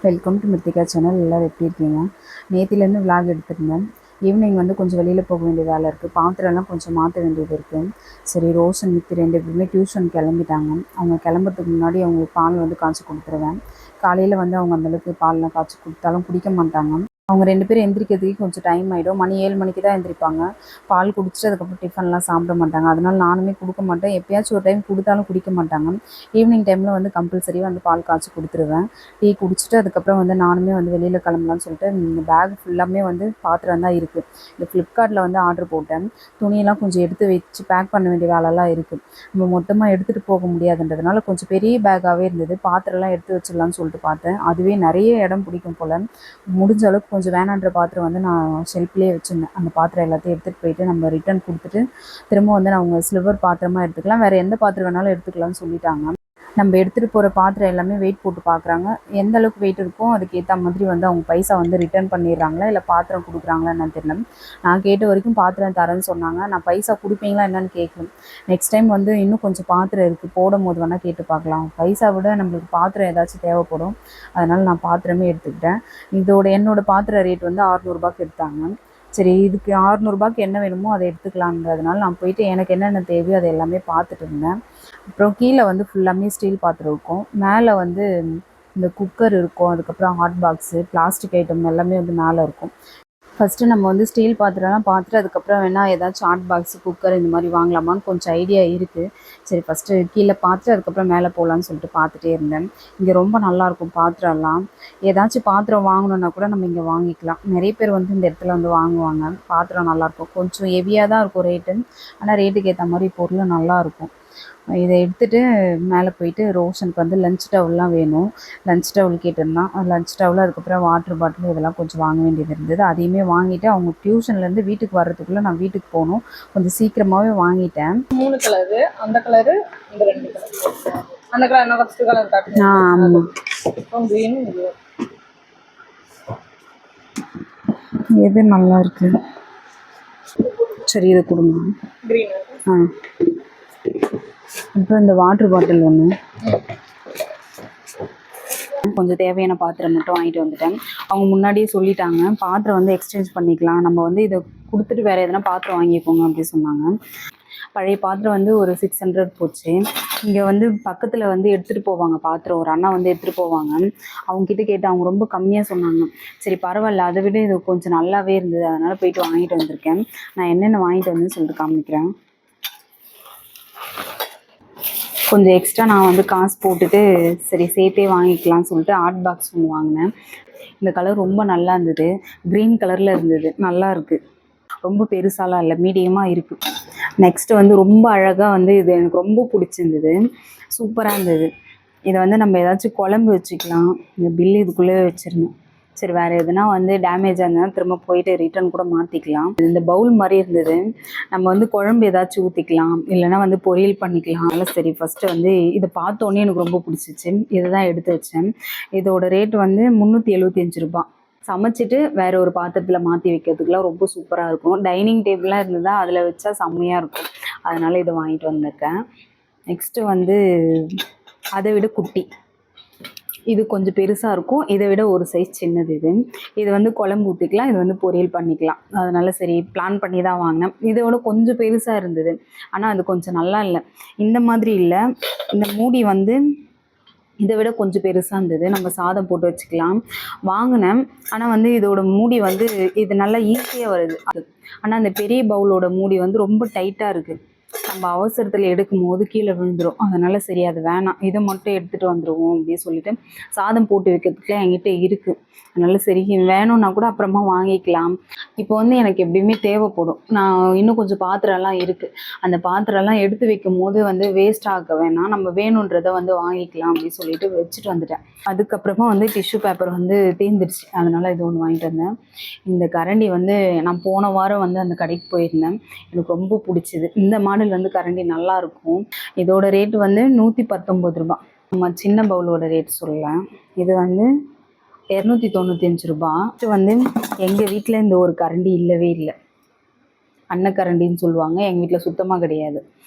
Welcome to Mrithika channel. எல்லோரும் எப்படி இருக்கீங்க? நேத்திலேருந்து விளாக் எடுத்திருந்தேன். ஈவினிங் வந்து கொஞ்சம் வெளியில் போக வேண்டிய வேலை இருக்குது. பாத்திரம்லாம் கொஞ்சம் மாற்ற வேண்டியது இருக்குது. சரி, ரோஷன் மித்தி 2 பேருமே டியூஷன் கிளம்பிட்டாங்க. அவங்க கிளம்புறதுக்கு முன்னாடி அவங்களுக்கு பால் வந்து காய்ச்சி கொடுத்துருவேன். காலையில் வந்து அவங்க அந்தளவுக்கு பால்லாம் காய்ச்சி கொடுத்தாலும் குடிக்க மாட்டாங்க. அவங்க 2 பேரும் எந்திரிக்கிறதுக்கு கொஞ்சம் டைம் ஆகிடும். மணி 7 மணிக்கு தான் எந்திரிப்பாங்க. பால் குடிச்சிட்டு அதுக்கப்புறம் டிஃபன்லாம் சாப்பிட மாட்டாங்க. அதனால நானுமே கொடுக்க மாட்டேன். எப்போயாச்சும் ஒரு டைம் கொடுத்தாலும் குடிக்க மாட்டாங்க. ஈவினிங் டைமில் வந்து கம்பல்சரியாக வந்து பால் காய்ச்சி கொடுத்துருவேன். டீ குடிச்சிட்டு அதுக்கப்புறம் வந்து நானுமே வந்து வெளியில் கிளம்பலான்னு சொல்லிட்டு இந்த பேக் ஃபுல்லாமே வந்து பாத்திரம் தான் இருக்குது. இந்த ஃப்ளிப்கார்ட்டில் வந்து ஆர்டர் போட்டேன். துணியெல்லாம் கொஞ்சம் எடுத்து வச்சு பேக் பண்ண வேண்டிய வேலைலாம் இருக்குது. நம்ம மொத்தமாக எடுத்துகிட்டு போக முடியாதுன்றதுனால கொஞ்சம் பெரிய பேக்காகவே இருந்தது. பாத்திரம்லாம் எடுத்து வச்சிடலான்னு சொல்லிட்டு பார்த்தேன். அதுவே நிறைய இடம் பிடிக்கும் போல். முடிஞ்ச அளவுக்கு கொஞ்சம் வேணான்ற பாத்திரம் வந்து நான் ஷெல்ஃப்லேயே வச்சுருந்தேன். அந்த பாத்திரம் எல்லாத்தையும் எடுத்துகிட்டு போயிட்டு நம்ம ரிட்டர்ன் கொடுத்துட்டு திரும்ப வந்து நான் அவங்க சில்வர் பாத்திரமாக எடுத்துக்கலாம், வேறு எந்த பாத்திரம் வேணாலும் எடுத்துக்கலாம்னு சொல்லிட்டாங்க. நம்ம எடுத்துகிட்டு போகிற பாத்திரம் எல்லாமே வெயிட் போட்டு பார்க்குறாங்க. எந்த அளவுக்கு வெயிட் இருக்கோ அதுக்கேற்ற மாதிரி வந்து அவங்க பைசா வந்து ரிட்டர்ன் பண்ணிடுறாங்களா இல்லை பாத்திரம் கொடுக்குறாங்களா என்னன்னு தெரியல. நான் கேட்ட வரைக்கும் பாத்திரம் தரேன்னு சொன்னாங்க. நான் பைசா கொடுப்பீங்களா என்னன்னு கேட்கணும். நெக்ஸ்ட் டைம் வந்து இன்னும் கொஞ்சம் பாத்திரம் இருக்குது, போடும் போது வேணால் கேட்டு பார்க்கலாம். பைசா விட நம்மளுக்கு பாத்திரம் ஏதாச்சும் தேவைப்படும். அதனால் நான் பாத்திரமே எடுத்துக்கிட்டேன். என்னோடய பாத்திர ரேட் வந்து 600 ரூபாய்க்கு எடுத்தாங்க. சரி, இதுக்கு 600 ரூபாய்க்கு என்ன வேணுமோ அதை எடுத்துக்கலான்றதுனால நான் போயிட்டு எனக்கு என்னென்ன தேவையோ அதை எல்லாமே பார்த்துட்டு இருந்தேன். அப்புறம் கீழே வந்து ஃபுல்லாமே ஸ்டீல் பாத்திரம் இருக்கும். மேலே வந்து இந்த குக்கர் இருக்கும். அதுக்கப்புறம் ஹாட் பாக்ஸு, பிளாஸ்டிக் ஐட்டம் எல்லாமே வந்து மேலே இருக்கும். ஃபஸ்ட்டு நம்ம வந்து ஸ்டீல் பாத்திரம்லாம் பார்த்துட்டு அதுக்கப்புறம் வேணால் ஏதாச்சும் ஹாட் பாக்ஸு, குக்கர் இந்த மாதிரி வாங்கலாமான்னு கொஞ்சம் ஐடியா இருக்குது. சரி, ஃபஸ்ட்டு கீழே பார்த்துட்டு அதுக்கப்புறம் மேலே போகலான்னு சொல்லிட்டு பார்த்துட்டே இருந்தேன். இங்கே ரொம்ப நல்லாயிருக்கும் பாத்திரம்லாம். ஏதாச்சும் பாத்திரம் வாங்கணுன்னா கூட நம்ம இங்கே வாங்கிக்கலாம். நிறைய பேர் வந்து இந்த இடத்துல வந்து வாங்குவாங்க. பாத்திரம் நல்லாயிருக்கும். கொஞ்சம் ஹெவியாக தான் இருக்கும் ரேட்டு, ஆனால் ரேட்டுக்கு ஏற்ற மாதிரி பொருள் நல்லாயிருக்கும். இதை எடுத்துகிட்டு மேலே போயிட்டு ரோஷனுக்கு வந்து லஞ்ச் டவுல்லாம் வேணும். லஞ்ச் டவுல் கேட்டிருந்தான். லஞ்ச் டவுல், அதுக்கப்புறம் வாட்டர் பாட்டில் இதெல்லாம் கொஞ்சம் வாங்க வேண்டியது இருந்தது. அதையுமே வாங்கிட்டு அவங்க டியூஷன்லேருந்து வீட்டுக்கு வர்றதுக்குள்ளே நான் வீட்டுக்கு போகணும். கொஞ்சம் சீக்கிரமாகவே வாங்கிட்டேன். 3 கலரு, அந்த கலரு, இந்த 2 கலர். அந்த கலர் என்ன ஃபர்ஸ்ட் கலர் காட்டுங்க. ஆமாம், க்ரீன். எது நல்லா இருக்கு? சரி, இதை கொடுங்க. க்ரீன். அப்புறம் இந்த வாட்டர் பாட்டில் ஒன்று, கொஞ்சம் தேவையான பாத்திரம் மட்டும் வாங்கிட்டு வந்துட்டேன். அவங்க முன்னாடியே சொல்லிட்டாங்க, பாத்திரம் வந்து எக்ஸ்சேஞ்ச் பண்ணிக்கலாம், நம்ம வந்து இதை கொடுத்துட்டு வேறு எதனா பாத்திரம் வாங்கிக்கோங்க அப்படி சொன்னாங்க. பழைய பாத்திரம் வந்து ஒரு 600 போச்சு. இங்கே வந்து பக்கத்தில் வந்து எடுத்துகிட்டு போவாங்க பாத்திரம், ஒரு அண்ணா வந்து எடுத்துகிட்டு போவாங்க. அவங்கக்கிட்ட கேட்டு அவங்க ரொம்ப கம்மியாக சொன்னாங்க. சரி பரவாயில்ல, அதை விட இது கொஞ்சம் நல்லாவே இருந்தது, அதனால் போயிட்டு வாங்கிட்டு வந்திருக்கேன். நான் என்னென்ன வாங்கிட்டு வந்தேன்னு சொல்லிட்டு காமிக்கிறேன். கொஞ்சம் எக்ஸ்ட்ரா நான் வந்து காசு போட்டுட்டு சரி சேர்த்தே வாங்கிக்கலாம்னு சொல்லிட்டு ஹாட் பாக்ஸ் ஒன்று வாங்கினேன். இந்த கலர் ரொம்ப நல்லா இருந்தது. க்ரீன் கலரில் இருந்தது, நல்லா இருக்குது. ரொம்ப பெருசாலாம் இல்லை, மீடியமாக இருக்குது. நெக்ஸ்ட்டு வந்து ரொம்ப அழகாக வந்து இது எனக்கு ரொம்ப பிடிச்சிருந்தது, சூப்பராக இருந்தது. இதை வந்து நம்ம ஏதாச்சும் குழம்பு வச்சுக்கலாம். இந்த பில்லு இதுக்குள்ளே வச்சுருந்தோம். சரி, வேறு எதுனா வந்து டேமேஜாக இருந்தால் திரும்ப போயிட்டு ரிட்டன் கூட மாற்றிக்கலாம். இந்த பவுல் மாதிரி இருந்தது, நம்ம வந்து குழம்பு ஏதாச்சும் ஊற்றிக்கலாம், இல்லைனா வந்து பொரியல் பண்ணிக்கலாம். அதனால் சரி ஃபஸ்ட்டு வந்து இதை பார்த்தோன்னே எனக்கு ரொம்ப பிடிச்சிச்சு. இதை தான் எடுத்து வச்சேன். இதோட ரேட் வந்து 375 ரூபா. சமைச்சிட்டு வேறு ஒரு பாத்திரத்தில் மாற்றி வைக்கிறதுக்குலாம் ரொம்ப சூப்பராக இருக்கும். டைனிங் டேபிளாக இருந்ததா அதில் வச்சா செம்மையாக இருக்கும். அதனால் இதை வாங்கிட்டு வந்திருக்கேன். நெக்ஸ்ட்டு வந்து அதை விட குட்டி, இது கொஞ்சம் பெருசாக இருக்கும். இதை விட ஒரு சைஸ் சின்னது. இது வந்து குழம்பு ஊற்றிக்கலாம், இது வந்து பொரியல் பண்ணிக்கலாம். அதனால் சரி பிளான் பண்ணி தான் வாங்கினேன். இதோட கொஞ்சம் பெருசாக இருந்தது, ஆனால் அது கொஞ்சம் நல்லா இல்லை. இந்த மாதிரி இல்லை, இந்த மூடி வந்து இதை விட கொஞ்சம் பெருசாக இருந்தது. நம்ம சாதம் போட்டு வச்சுக்கலாம் வாங்கினேன். ஆனால் வந்து இதோட மூடி வந்து இது நல்லா ஈஸியாக வருது. ஆனால் அந்த பெரிய பவுலோட மூடி வந்து ரொம்ப டைட்டாக இருக்குது. நம்ம அவசரத்தில் எடுக்கும் போது கீழே விழுந்துடும். அதனால் சரி அது வேணாம், இதை மட்டும் எடுத்துகிட்டு வந்துடுவோம் அப்படின்னு சொல்லிட்டு சாதம் போட்டு வைக்கிறதுக்குலாம் என்கிட்ட இருக்குது. அதனால் சரி வேணும்னா கூட அப்புறமா வாங்கிக்கலாம். இப்போ வந்து எனக்கு எப்படியுமே தேவைப்படும். நான் இன்னும் கொஞ்சம் பாத்திரம்லாம் இருக்குது. அந்த பாத்திரம்லாம் எடுத்து வைக்கும் போது வந்து வேஸ்ட் ஆக வேணாம், நம்ம வேணுன்றதை வந்து வாங்கிக்கலாம் அப்படின்னு சொல்லிட்டு வச்சுட்டு வந்துட்டேன். அதுக்கப்புறமா வந்து டிஷ்யூ பேப்பர் வந்து தீர்ந்துடுச்சு, அதனால் இது ஒன்று வாங்கிட்டு வந்தேன். இந்த கரண்டி வந்து நான் போன வாரம் வந்து அந்த கடைக்கு போயிருந்தேன், எனக்கு ரொம்ப பிடிச்சிது. இந்த மாடல் வந்து கரண்டி நல்லாயிருக்கும். இதோட ரேட்டு வந்து 119 ரூபா. நம்ம சின்ன பவுலோட ரேட் சொல்லலாம். இது வந்து 295 ரூபா. இது வந்து எங்கள் வீட்டில் இந்த ஒரு கரண்டி இல்லவே இல்லை. அன்னக்கரண்டின்னு சொல்லுவாங்க, எங்கள் வீட்டில் சுத்தமாக கிடையாது.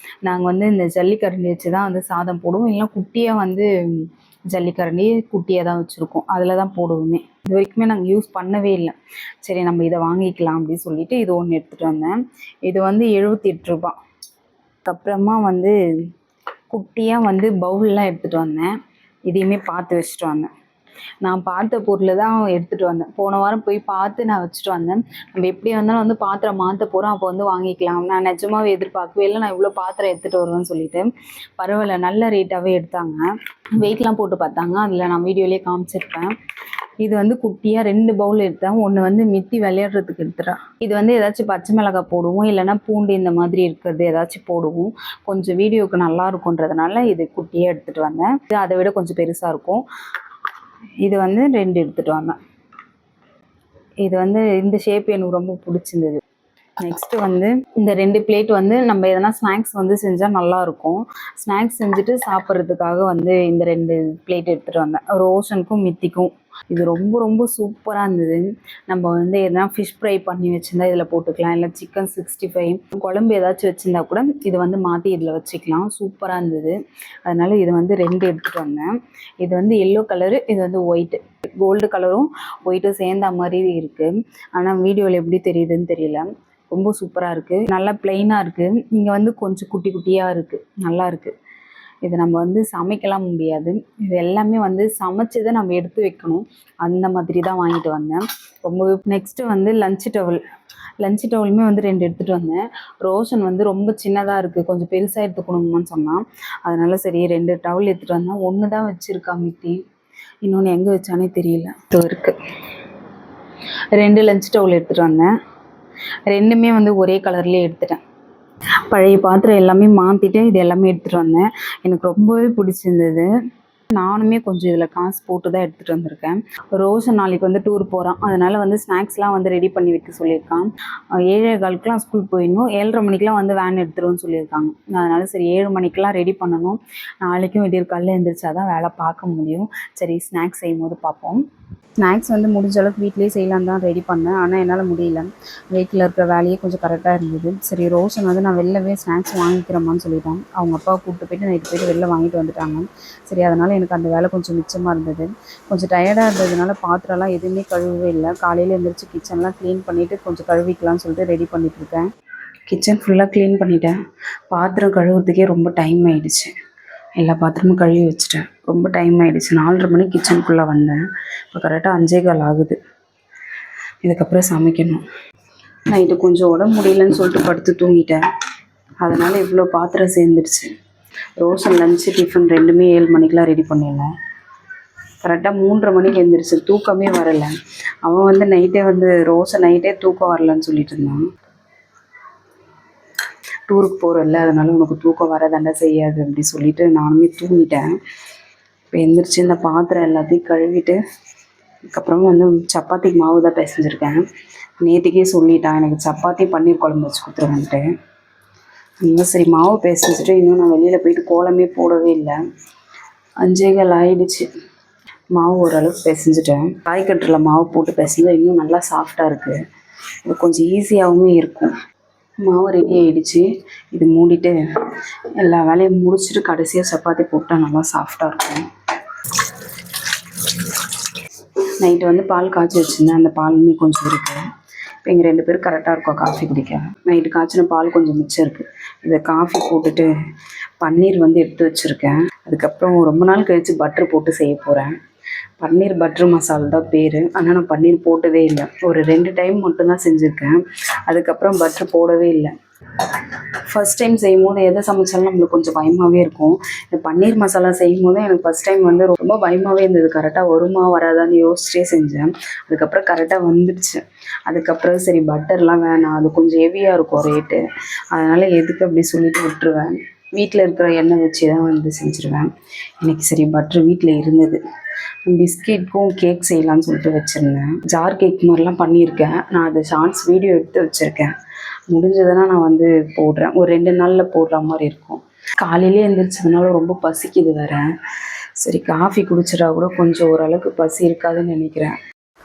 நாங்கள் வந்து இந்த ஜல்லிக்கரண்டி வச்சு தான் வந்து சாதம் போடுவோம். இல்லைனா குட்டியாக வந்து ஜல்லிக்கரண்டி குட்டியாக தான் வச்சுருக்கோம், அதில் தான் போடுவோமே. இது வரைக்குமே நாங்கள் யூஸ் பண்ணவே இல்லை. சரி நம்ம இதை வாங்கிக்கலாம் அப்படின்னு சொல்லிட்டு இது ஒன்று எடுத்துகிட்டு வந்தேன். இது வந்து 78 ரூபா. அதுக்கப்புறமா வந்து குட்டியாக வந்து பவுல்லாம் எடுத்துகிட்டு வந்தேன். இதையுமே பார்த்து வச்சுட்டு வந்தேன். நான் பார்த்த பொருள் தான் எடுத்துகிட்டு வந்தேன். போன வாரம் போய் பார்த்து நான் வச்சுட்டு வந்தேன். நம்ம எப்படி வந்தாலும் வந்து பாத்திரம் மாற்ற போகிறோம், அப்போ வந்து வாங்கிக்கலாம். நான் நிஜமாவே எதிர்பார்க்கவே இல்லை நான் இவ்வளோ பாத்திரம் எடுத்துகிட்டு வருவேன்னு சொல்லிட்டு. பரவாயில்ல, நல்ல ரேட்டாகவே எடுத்தாங்க. வெயிட்லாம் போட்டு பார்த்தாங்க, அதில் நான் வீடியோலேயே காமிச்சிருப்பேன். இது வந்து குட்டியாக 2 பவுல் எடுத்தேன். ஒன்று வந்து மித்தி விளையாடுறதுக்கு எடுத்துட்டேன். இது வந்து ஏதாச்சும் பச்சை மிளகாய் போடுவோம், இல்லைன்னா பூண்டு இந்த மாதிரி இருக்கிறது ஏதாச்சும் போடுவோம். கொஞ்சம் வீடியோவுக்கு நல்லா இருக்குன்றதுனால இது குட்டியாக எடுத்துகிட்டு வந்தேன். இது அதை விட கொஞ்சம் பெருசாக இருக்கும். இது வந்து 2 எடுத்துகிட்டு வந்தேன். இது வந்து இந்த ஷேப் எனக்கு ரொம்ப பிடிச்சிருந்தது. நெக்ஸ்ட்டு வந்து இந்த 2 பிளேட் வந்து நம்ம எதனா ஸ்நாக்ஸ் வந்து செஞ்சால் நல்லாயிருக்கும். ஸ்நாக்ஸ் செஞ்சுட்டு சாப்பிட்றதுக்காக வந்து இந்த 2 பிளேட் எடுத்துகிட்டு வந்தேன், ரோஷனுக்கும் மித்திக்கும். இது ரொம்ப ரொம்ப சூப்பராக இருந்தது. நம்ம வந்து எதனா ஃபிஷ் ஃப்ரை பண்ணி வச்சுருந்தா இதில் போட்டுக்கலாம், இல்லை சிக்கன் 65 குழம்பு ஏதாச்சும் வச்சுருந்தா கூட இதை வந்து மாற்றி இதில் வச்சுக்கலாம். சூப்பராக இருந்தது. அதனால் இது வந்து 2 எடுத்துகிட்டு வந்தேன். இது வந்து எல்லோ கலரு, இது வந்து ஒயிட்டு. கோல்டு கலரும் ஒயிட்டும் சேர்ந்த மாதிரி இருக்குது. ஆனால் வீடியோவில் எப்படி தெரியுதுன்னு தெரியல. ரொம்ப சூப்பராக இருக்குது, நல்லா ப்ளைனாக இருக்குது. இங்கே வந்து கொஞ்சம் குட்டி குட்டியாக இருக்குது, நல்லா இருக்குது. இது நம்ம வந்து சமைக்கலாம் முடியாது, இது எல்லாமே வந்து சமைச்சதை நம்ம எடுத்து வைக்கணும். அந்த மாதிரி தான் வாங்கிட்டு வந்தேன். ரொம்பவே. நெக்ஸ்ட்டு வந்து லஞ்ச் டவலுமே வந்து 2 எடுத்துகிட்டு வந்தேன். ரோஷன் வந்து ரொம்ப சின்னதாக இருக்குது, கொஞ்சம் பெருசாக எடுத்துக்கணுமான்னு சொன்னான். அதனால சரி 2 டவல் எடுத்துகிட்டு வந்தேன். ஒன்று தான் வச்சுருக்கா மித்தி, இன்னொன்று எங்கே வச்சானே தெரியல. இது இருக்குது. 2 லஞ்ச் டவல் எடுத்துகிட்டு வந்தேன். 2மே வந்து ஒரே கலர்லேயே எடுத்துட்டேன். பழைய பாத்திரம் எல்லாமே மாற்றிட்டு இது எல்லாமே எடுத்துகிட்டு வந்தேன். எனக்கு ரொம்பவே பிடிச்சிருந்தது. நானுமே கொஞ்சம் இதில் காசு போட்டு தான் எடுத்துகிட்டு வந்திருக்கேன். ரோஷன் நாளைக்கு வந்து டூர் போகிறான், அதனால் வந்து ஸ்நாக்ஸ்லாம் வந்து ரெடி பண்ணி வைக்க சொல்லியிருக்கான். 7:15க்குலாம் ஸ்கூல் போயிடணும், 7:30 மணிக்கெலாம் வந்து வேன் எடுத்துருவோன்னு சொல்லியிருக்காங்க. அதனால் சரி 7 மணிக்கெலாம் ரெடி பண்ணணும். நாளைக்கும் விடியற்காலையில் எழுந்திரிச்சா தான் வேலை பார்க்க முடியும். சரி ஸ்நாக்ஸ் செய்யும் போது பார்ப்போம். ஸ்நாக்ஸ் வந்து முடிஞ்ச அளவுக்கு வீட்டிலேயே செய்யலான்னு தான் ரெடி பண்ணேன், ஆனால் என்னால் முடியல. வீட்டில் இருக்கிற வேலையே கொஞ்சம் கரெக்டாக இருந்தது. சரி ரோஷன் வந்து நான் வெளிலவே ஸ்நாக்ஸ் வாங்கிக்கிறேம்மான்னு சொல்லிட்டான். அவங்க அப்பாவை கூப்பிட்டு போயிட்டு நைட்டு போயிட்டு வெளில வாங்கிட்டு வந்துட்டாங்க. சரி அதனால் எனக்கு அந்த வேலை கொஞ்சம் மிச்சமாக இருந்தது. கொஞ்சம் டயர்டாக இருந்ததுனால பாத்திரம்லாம் எதுவுமே கழுவவே இல்லை. காலையில் எழுந்திரிச்சு கிச்சன்லாம் க்ளீன் பண்ணிவிட்டு கொஞ்சம் கழுவிக்கலாம்னு சொல்லிட்டு ரெடி பண்ணிகிட்ருக்கேன். கிச்சன் ஃபுல்லாக க்ளீன் பண்ணிட்டேன். பாத்திரம் கழுவுறதுக்கே ரொம்ப டைம் ஆகிடுச்சு. எல்லா பாத்திரமும் கழுவி வச்சுட்டேன். ரொம்ப டைம் ஆகிடுச்சு. 4:30 மணிக்கு கிச்சனுக்குள்ளே வந்தேன். இப்போ கரெக்டாக 5:15 ஆகுது. இதுக்கப்புறம் சமைக்கணும். நைட்டு கொஞ்சம் உடம்பு முடியலன்னு சொல்லிட்டு படுத்து தூங்கிட்டேன். அதனால் இவ்வளோ பாத்திரம் சேர்ந்துடுச்சு. ரோஷன் லஞ்சு டிஃபன் 2மே 7 மணிக்கெலாம் ரெடி பண்ணிடலாம். கரெக்டாக 3:30 மணிக்கு எழுந்திரிச்சு. தூக்கமே வரலை. அவன் வந்து நைட்டே வந்து ரோஷன் நைட்டே தூக்கம் வரலன்னு சொல்லிட்டு இருந்தான். டூருக்கு போகிறல்ல, அதனால் உனக்கு தூக்கம் வரதாண்டா செய்யாது அப்படி சொல்லிவிட்டு நானுமே தூங்கிட்டேன். இப்போ எழுந்திரிச்சு இந்த பாத்திரம் எல்லாத்தையும் கழுவிட்டு அதுக்கப்புறமா வந்து சப்பாத்திக்கு மாவு தான் பிசைஞ்சிருக்கேன். நேற்றுக்கே சொல்லிட்டான் எனக்கு சப்பாத்தி பன்னீர் குழம்பு வச்சு கொடுத்துருவேன்ட்டு. இன்னும் சரி மாவு பிசைஞ்சிட்டு இன்னும் நான் வெளியில் போயிட்டு கோலமே போடவே இல்லை. 5:15 ஆகிடுச்சு. மாவு ஓரளவுக்கு பிசைஞ்சிட்டேன். காய்கட்டில் மாவு போட்டு பிசைஞ்சா இன்னும் நல்லா சாஃப்டாக இருக்குது. இது கொஞ்சம் ஈஸியாகவும் இருக்கும். மாவு ரெடி ஆகிடுச்சு. இது மூடிட்டு எல்லா வேலையும் முடிச்சுட்டு கடைசியாக சப்பாத்தி போட்டால் நல்லா சாஃப்டாக இருக்கும். நைட்டு வந்து பால் காய்ச்சி வச்சுருந்தேன், அந்த பாலுமே கொஞ்சம் இருக்குது. இப்போ எங்கள் 2 பேரும் கரெக்டாக இருக்கும் காஃபி குடிக்க. நைட்டு காய்ச்சின பால் கொஞ்சம் மிச்சம் இருக்குது. இதை காஃபி போட்டுட்டு பன்னீர் வந்து எடுத்து வச்சுருக்கேன். அதுக்கப்புறம் ரொம்ப நாள் கழித்து பட்டர் போட்டு செய்ய போகிறேன். பன்னீர் பட்டர் மசாலா தான் பேர், ஆனால் நான் பன்னீர் போட்டதே இல்லை. ஒரு 2 டைம் மட்டும்தான் செஞ்சுருக்கேன். அதுக்கப்புறம் பட்டர் போடவே இல்லை. ஃபஸ்ட் டைம் செய்யும் போது எதை சமைச்சாலும் நம்மளுக்கு கொஞ்சம் பயமாகவே இருக்கும். இந்த பன்னீர் மசாலா செய்யும் போது எனக்கு ஃபஸ்ட் டைம் வந்து ரொம்ப பயமாகவே இருந்தது. கரெக்டாக வருமா வராதான்னு யோசிச்சே செஞ்சேன். அதுக்கப்புறம் கரெக்டாக வந்துடுச்சு. அதுக்கப்புறம் சரி பட்டர்லாம் வேணாம், அது கொஞ்சம் ஹெவியாக இருக்கும் ரேட்டு, அதனால் எதுக்கு அப்படி சொல்லிட்டு விட்டுருவேன். வீட்டில் இருக்கிற எண்ணெய் வச்சு தான் வந்து செஞ்சுருவேன். இன்றைக்கி சரி பட்டர் வீட்டில் இருந்தது. பிஸ்கெட்க்கும் கேக் செய்யலான்னு சொல்லிட்டு வச்சுருந்தேன். ஜார் கேக் மாதிரிலாம் பண்ணியிருக்கேன். நான் அது ஷார்ட்ஸ் வீடியோ எடுத்து வச்சுருக்கேன். முடிஞ்சதுன்னா நான் வந்து போடுறேன். ஒரு 2 நாளில் போடுற மாதிரி இருக்கும். காலையிலே எழுந்திரிச்சதுனால ரொம்ப பசிக்குது வேறு. சரி காஃபி குடிச்சிட்டா கூட கொஞ்சம் ஓரளவுக்கு பசி இருக்காதுன்னு நினைக்கிறேன்.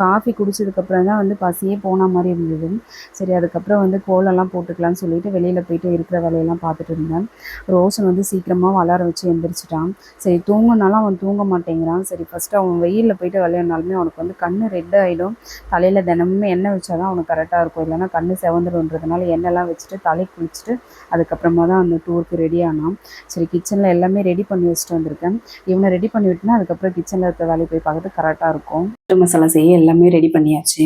காஃபி குடிச்சதுக்கப்புறம் தான் வந்து பசியே போன மாதிரி இருந்தது. சரி அதுக்கப்புறம் வந்து கோலம்லாம் போட்டுக்கலாம்னு சொல்லிட்டு வெளியில் போயிட்டு இருக்கிற வேலையெல்லாம் பார்த்துட்டு இருந்தேன். ரோஷன் வந்து சீக்கிரமாக அலாரம் வச்சு எந்திரிச்சிட்டான். சரி தூங்கினாலும் அவன் தூங்க மாட்டேங்கிறான். சரி ஃபஸ்ட்டு அவன் வெயிலில் போயிட்டு விளையாடினாலுமே அவனுக்கு வந்து கண் ரெட் ஆகிடும். தலையில் தினமும் எண்ணெய் வச்சா தான் அவனுக்கு கரெக்டாக இருக்கும். இல்லைன்னா கண் செவந்துடுன்றதுனால எண்ணெய்லாம் வச்சுட்டு தலைக்கு குளிச்சுட்டு அதுக்கப்புறமா தான் அந்த டூருக்கு ரெடி ஆனான். சரி கிச்சனில் எல்லாமே ரெடி பண்ணி வச்சுட்டு வந்திருக்கேன். இவனை ரெடி பண்ணி விட்டுனா அதுக்கப்புறம் கிச்சனில் இருக்க வேலையை போய் பார்க்கறது கரெக்டாக இருக்கும். மசாலா செய்ய எல்லாமே ரெடி பண்ணியாச்சு.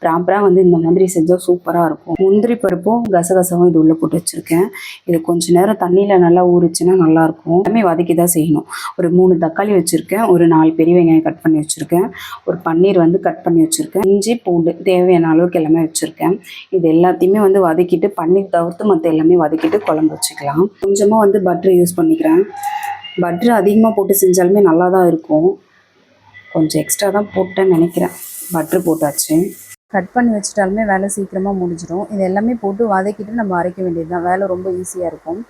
ப்ராப்பராக வந்து இந்த மாதிரி செஞ்சால் சூப்பராக இருக்கும். முந்திரி பருப்பும் கசகசாவும் இது உள்ளே போட்டு வச்சுருக்கேன். இது கொஞ்சம் நேரம் தண்ணியில் நல்லா ஊறிச்சுன்னா நல்லாயிருக்கும். எல்லாமே வதக்கி தான் செய்யணும். ஒரு 3 தக்காளி வச்சுருக்கேன். ஒரு 4 பெரிய வெங்காயம் கட் பண்ணி வச்சுருக்கேன். ஒரு பன்னீர் வந்து கட் பண்ணி வச்சுருக்கேன். இஞ்சி பூண்டு தேவையான அளவுக்கு எல்லாமே வச்சுருக்கேன். இது எல்லாத்தையுமே வந்து வதக்கிட்டு பன்னீர் தவிர்த்து மற்ற எல்லாமே வதக்கிட்டு குழம்பு வச்சுக்கலாம். கொஞ்சமாக வந்து பட்டர் யூஸ் பண்ணிக்கிறேன். பட்டர் அதிகமாக போட்டு செஞ்சாலுமே நல்லா தான் இருக்கும். கொஞ்சம் எக்ஸ்ட்ரா தான் போட்டேன்னு நினைக்கிறேன். பட்ரு போட்டாச்சு. கட் பண்ணி வச்சுட்டாலுமே வேலை சீக்கிரமாக முடிஞ்சிடும். இது எல்லாமே போட்டு வதக்கிட்டு நம்ம அரைக்க வேண்டியது தான். வேலை ரொம்ப ஈஸியாக இருக்கும்.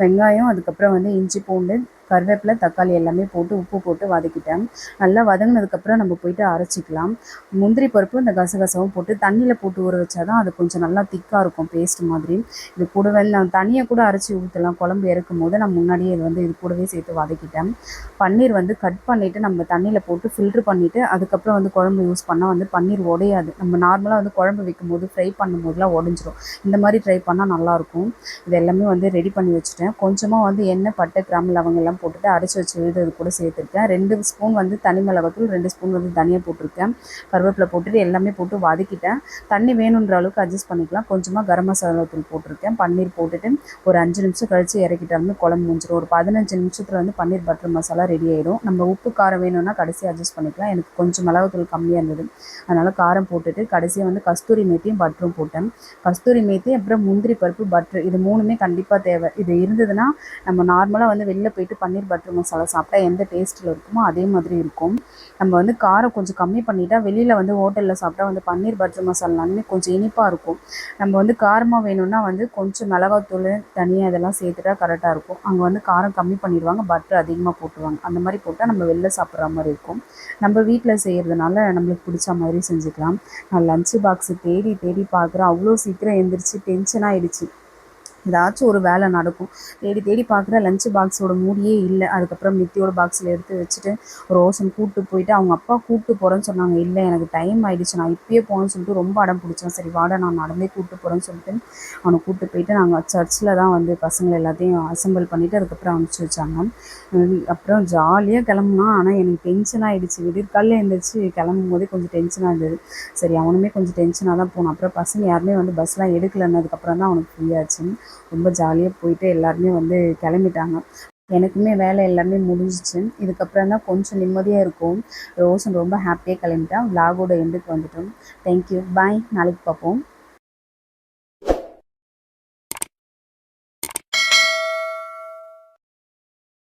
வெங்காயம் அதுக்கப்புறம் வந்து இஞ்சி பூண்டு கருவேப்பிலை தக்காளி எல்லாமே போட்டு உப்பு போட்டு வதக்கிட்டேன். நல்லா வதங்கினதுக்கப்புறம் நம்ம போயிட்டு அரைச்சிக்கலாம். முந்திரி பருப்பு இந்த கசகசாவும் போட்டு தண்ணியில் போட்டு ஊற வச்சா தான் அது கொஞ்சம் நல்லா திக்காக இருக்கும், பேஸ்ட் மாதிரி. இது கூடவே நான் தனியாக கூட அரைச்சி ஊற்றலாம். குழம்பு இறக்கும் போது நான் முன்னாடியே இது வந்து இது கூடவே சேர்த்து வதக்கிட்டேன். பன்னீர் வந்து கட் பண்ணிவிட்டு நம்ம தண்ணியில் போட்டு ஃபில்ட்ரு பண்ணிவிட்டு அதுக்கப்புறம் வந்து குழம்பு யூஸ் பண்ணால் வந்து பன்னீர் உடையாது. நம்ம நார்மலாக வந்து குழம்பு வைக்கும்போது ஃப்ரை பண்ணும்போதுலாம் உடஞ்சிரும். இந்த மாதிரி ட்ரை பண்ணால் நல்லாயிருக்கும். இது எல்லாமே வந்து ரெடி பண்ணி வச்சுட்டேன். கொஞ்சமாக வந்து எண்ணெய் பட்டை கிராம்பு லவங்கெல்லாம் போட்டுட்டு அரைச்சி வச்சு விழுது அது கூட சேர்த்துருக்கேன். 2 ஸ்பூன் வந்து தனி மிளகாத்தூள், 2 ஸ்பூன் வந்து தனியாக போட்டிருக்கேன். கருவேப்பிலை போட்டுட்டு எல்லாமே போட்டு வதக்கிட்டேன். தண்ணி வேணுன்ற அளவுக்கு அட்ஜஸ்ட் பண்ணிக்கலாம். கொஞ்சமாக கரம் மசாலா தூள் போட்டிருக்கேன். பன்னீர் போட்டுட்டு ஒரு 5 நிமிஷம் கழித்து இறக்கிட்டாலுமே குழம்பு முடிஞ்சிடும். ஒரு 15 நிமிஷத்தில் வந்து பன்னீர் பட்டர் மசாலா ரெடி ஆகிடும். நம்ம உப்பு காரம் வேணும்னா கடைசியாக அட்ஜஸ்ட் பண்ணிக்கலாம். எனக்கு கொஞ்சம் மிளகாத்தூள் கம்மியாக இருந்தது, அதனால் காரம் போட்டுட்டு கடைசியாக வந்து கஸ்தூரி மேத்தியும் பட்டரும் போட்டேன். கஸ்தூரி மேத்தி அப்புறம் முந்திரி பருப்பு பட்டர் இது 3மே கண்டிப்பாக தேவை. இது இருந்ததுன்னா நம்ம நார்மலாக வந்து வெளில போயிட்டு பன்னீர் பட்டர் மசாலா சாப்பிட்டா எந்த டேஸ்ட்டில் இருக்குமோ அதே மாதிரி இருக்கும். நம்ம வந்து காரம் கொஞ்சம் கம்மி பண்ணிட்டா வெளியில் வந்து ஹோட்டலில் சாப்பிட்டா வந்து பன்னீர் பட்டர் மசாலாலுமே கொஞ்சம் இனிப்பாக இருக்கும். நம்ம வந்து காரமாக வேணும்னா வந்து கொஞ்சம் மிளகாத்தூள் தனியாக இதெல்லாம் சேர்த்துட்டா கரெக்டாக இருக்கும். அங்கே வந்து காரம் கம்மி பண்ணிடுவாங்க, பட்டர் அதிகமாக போட்டுருவாங்க. அந்த மாதிரி போட்டால் நம்ம வெளில சாப்பிட்ற மாதிரி இருக்கும். நம்ம வீட்டில் செய்கிறதுனால நம்மளுக்கு பிடிச்ச மாதிரி செஞ்சுக்கலாம். நான் லஞ்சு பாக்ஸு தேடி தேடி பார்க்குறேன். அவ்வளோ சீக்கிரம் எழுந்திரிச்சு டென்ஷன் ஆகிடுச்சு. ஏதாச்சும் ஒரு வேலை நடக்கும். தேடி தேடி பார்க்குற லஞ்சு பாக்ஸோட மூடியே இல்லை. அதுக்கப்புறம் நித்தியோட பாக்ஸில் எடுத்து வச்சுட்டு ரோஷன் கூப்பிட்டு போயிட்டு அவங்க அப்பா கூப்பிட்டு போகிறேன்னு சொன்னாங்க. இல்லை எனக்கு டைம் ஆகிடுச்சு, நான் இப்பயே போகணும்னு சொல்லிட்டு ரொம்ப அடம் பிடிச்சேன். சரி வாடா நான் நடந்தே கூப்பிட்டு போகிறேன்னு சொல்லிட்டு அவனை கூப்பிட்டு போயிட்டு நாங்கள் சர்ச்சில் தான் வந்து பசங்களை எல்லாத்தையும் அசம்பிள் பண்ணிவிட்டு அதுக்கப்புறம் அனுப்பிச்சி வச்சாங்க. அப்புறம் ஜாலியாக கிளம்புனா. ஆனால் எனக்கு டென்ஷன் ஆகிடுச்சு. விடியற்காலையில் எழுந்திரிச்சு கிளம்பும் போதே கொஞ்சம் டென்ஷனாக இருந்தது. சரி அவனுமே கொஞ்சம் டென்ஷனாக தான் போனான். அப்புறம் பசங்க யாருமே வந்து பஸ்லாம் எடுக்கலன்னதுக்கப்புறம் தான் அவனுக்கு ஃப்ரீயாச்சு. ரொம்ப ஜாலியாக போயிட்டு எல்லாருமே வந்து கிளம்பிட்டாங்க. எனக்குமே வேலை எல்லாமே முடிஞ்சிச்சு. இதுக்கப்புறம் தான் கொஞ்சம் நிம்மதியாக இருக்கும். ரோஷன் ரொம்ப ஹாப்பியாக கிளம்பிட்டான். விலாகோட எண்டுக்கு வந்துட்டோம். தேங்க்யூ, பாய். நாளைக்கு பார்ப்போம்.